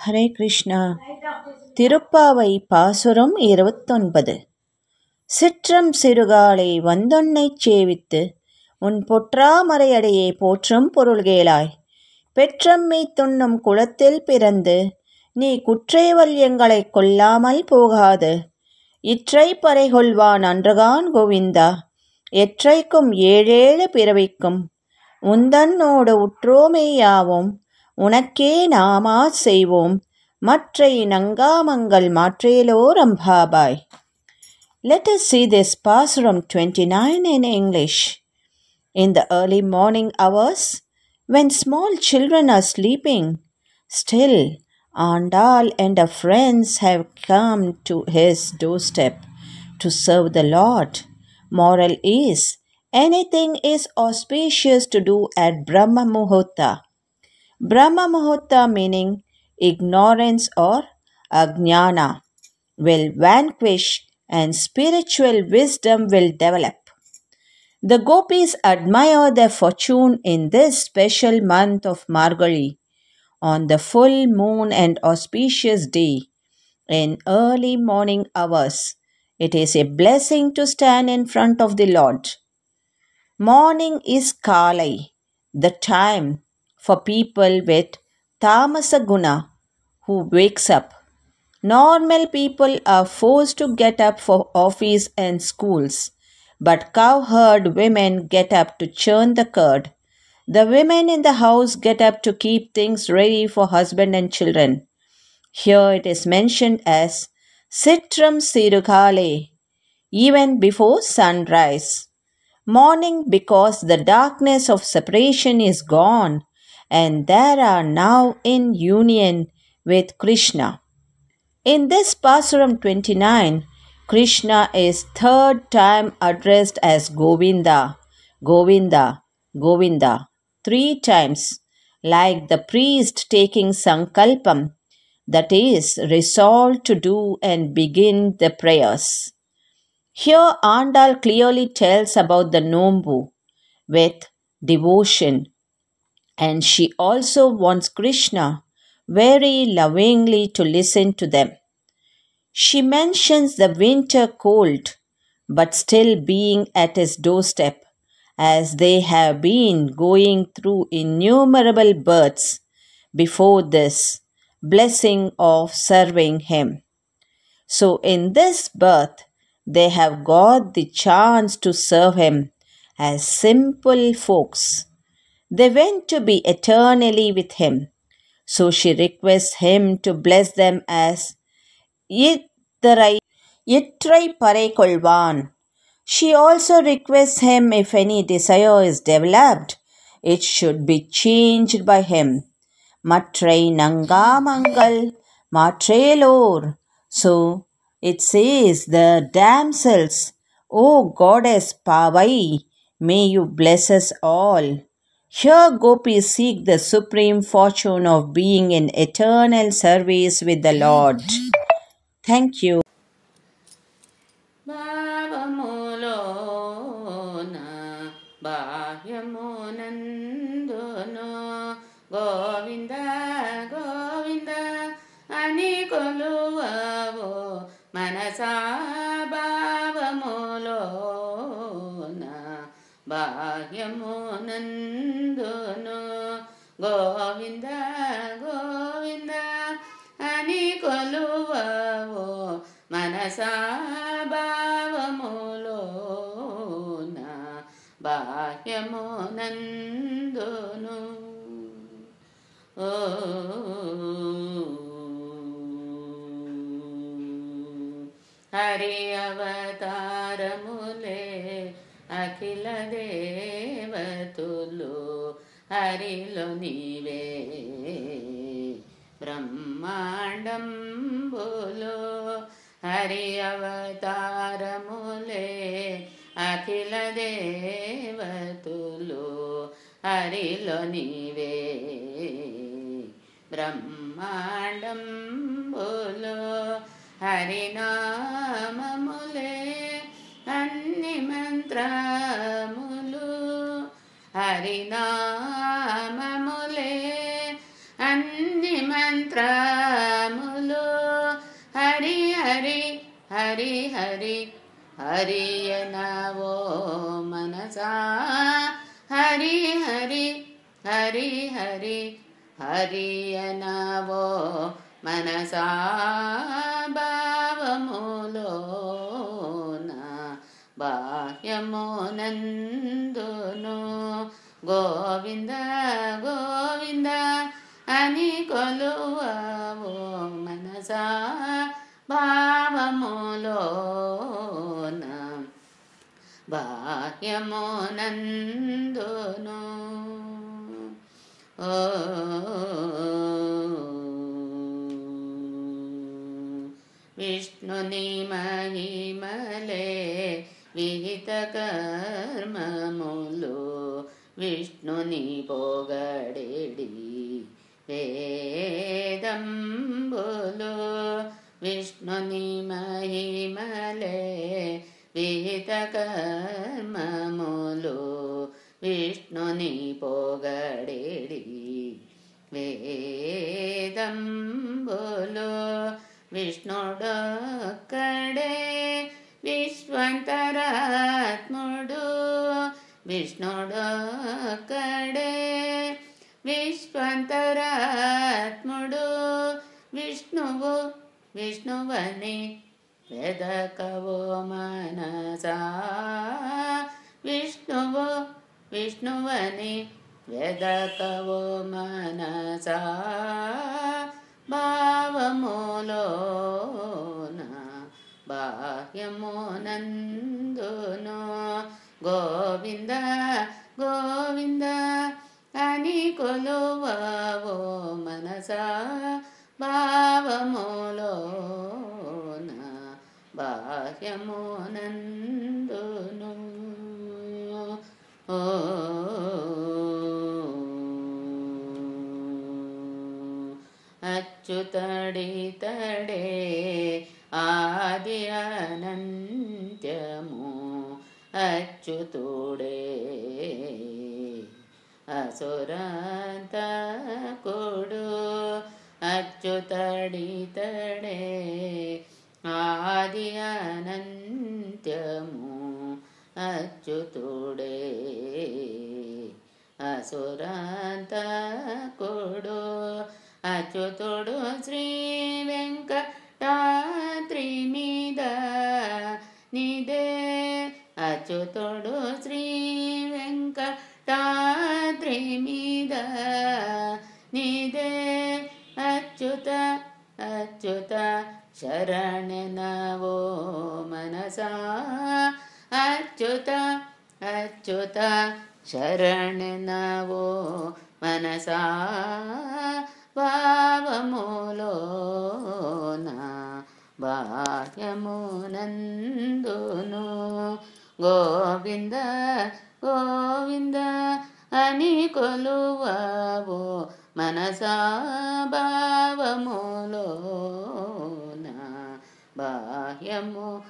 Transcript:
ஹரே கிருஷ்ணா. திருப்பாவை பாசுரம் 29. சிற்றம் சிறுகாலை வந்தொன்னைச் சேவித்து உன் பொற்றாமரையடியே போற்றும் பொருள்கேளாய். பெற்றம்மை துண்ணும் குலத்தில் பிறந்து நீ குற்றேவல்யங்களைக் கொல்லாமல் போகாது. இற்றை பறைகொள்வான் அன்றுகான் கோவிந்தா. எற்றைக்கும் ஏழேழு பிறவிக்கும் உந்தன்னோடு உற்றோமேயாவோம். உனக்கே நாமா செய்வோம் மற்றை நங்காமங்கள் மாற்றேலோ ரம்பாபாய். Let us see this Pasuram 29 in English. In the early morning hours, when small children are sleeping, still Andal and her friends have come to his doorstep to serve the Lord. Moral is, anything is auspicious to do at Brahma Muhurta. Brahma Muhurta meaning ignorance or ajnana will vanquish and spiritual wisdom will develop. The gopis admire their fortune in this special month of Margali, on the full moon and auspicious day, in early morning hours. It is a blessing to stand in front of the Lord. Morning is Kalai, the time for people with Tamasa Guna who wakes up. Normal people are forced to get up for office and schools, but cowherd women get up to churn the curd. The women in the house get up to keep things ready for husband and children. Here it is mentioned as Sitram Sirukale, even before sunrise. Morning because the darkness of separation is gone and they are now in union with Krishna. In this Pasuram 29, Krishna is third time addressed as Govinda, Govinda, Govinda, 3 times, like the priest taking Sankalpam, that is, resolved to do and begin the prayers. Here Andal clearly tells about the Nombu with devotion, and she also wants Krishna very lovingly to listen to them. She mentions the winter cold, but still being at his doorstep, as they have been going through innumerable births before this blessing of serving him. So in this birth, they have got the chance to serve him as simple folks. They went to be eternally with him. So she requests him to bless them as Ittrai Parekolvan. She also requests him if any desire is developed, it should be changed by him. Matrai Nangamangal Matrelor. So it says, the damsels, O goddess Pavai, may you bless us all. Here gopis seek the supreme fortune of being in eternal service with the Lord. Thank you. భావములోన బాహ్యమునందును Govinda Govinda అని కొలువవో మనసా. భావములోన బాహ్యమునందును గోవింద గోవింద అని కొలువవో మనసా. భావములోన బాహ్యమునందును. ఓ హరి అవతారములే అఖిల దేవతులు హరిలో నీవే బ్రహ్మాండంబులు. హరి అవతారములే అఖిల దేవతులు హరిలో నీవే బ్రహ్మాండంబులు. హరినామములే అన్ని మంత్రములు. హరినామములే అన్ని మంత్రములు. హరి హరి హరియనవో మనసా హరి హరి హరి హరి హరియనవో మనసా భావములోన బాహ్యమునందును గోవింద గోవింద అని కొలువవో మనసా భావములోన బాహ్యమునందును ఓ విష్ణుని మహిమలే విహిత కర్మములు విష్ణుని పొగడేడి వేదంబులు విష్ణుని మహిమలే విహిత కర్మములు విష్ణుని పొగడేడి వేదంబులు విష్ణుడొక్కడే విశ్వంతరాత్ముడు విష్ణుడొక్కడే విశ్వంతరాత్ముడు విష్ణువు విష్ణువని వెదకవో మనసా విష్ణువు విష్ణువని వెదకవో మనసా భావములోన బాహ్యమునందును గోవింద గోవింద అని కొలువవో మనసా భావములోన బాహ్యమునందును ఓ అచ్యుతడితడే ఆది అనంత్యము అచ్యుతుడే అసురాంతకుడు అచ్యుతడితడే ఆది అనంత్యము అచ్యుతుడే అసురాంతకుడు అచ్యుతుడు శ్రీ వెంకటాద్రి మీద నిదే అచ్యుతుడు శ్రీ వెంకటాద్రి మీద నిదే అచ్యుత అచ్యుత శరణనవో మనసా అచ్యుత అచ్యుత శరణనవో మనసా భావములోన బాహ్యమునందును గోవింద గోవింద అని కొలువవో మనసా భావములోన బాహ్యమునందును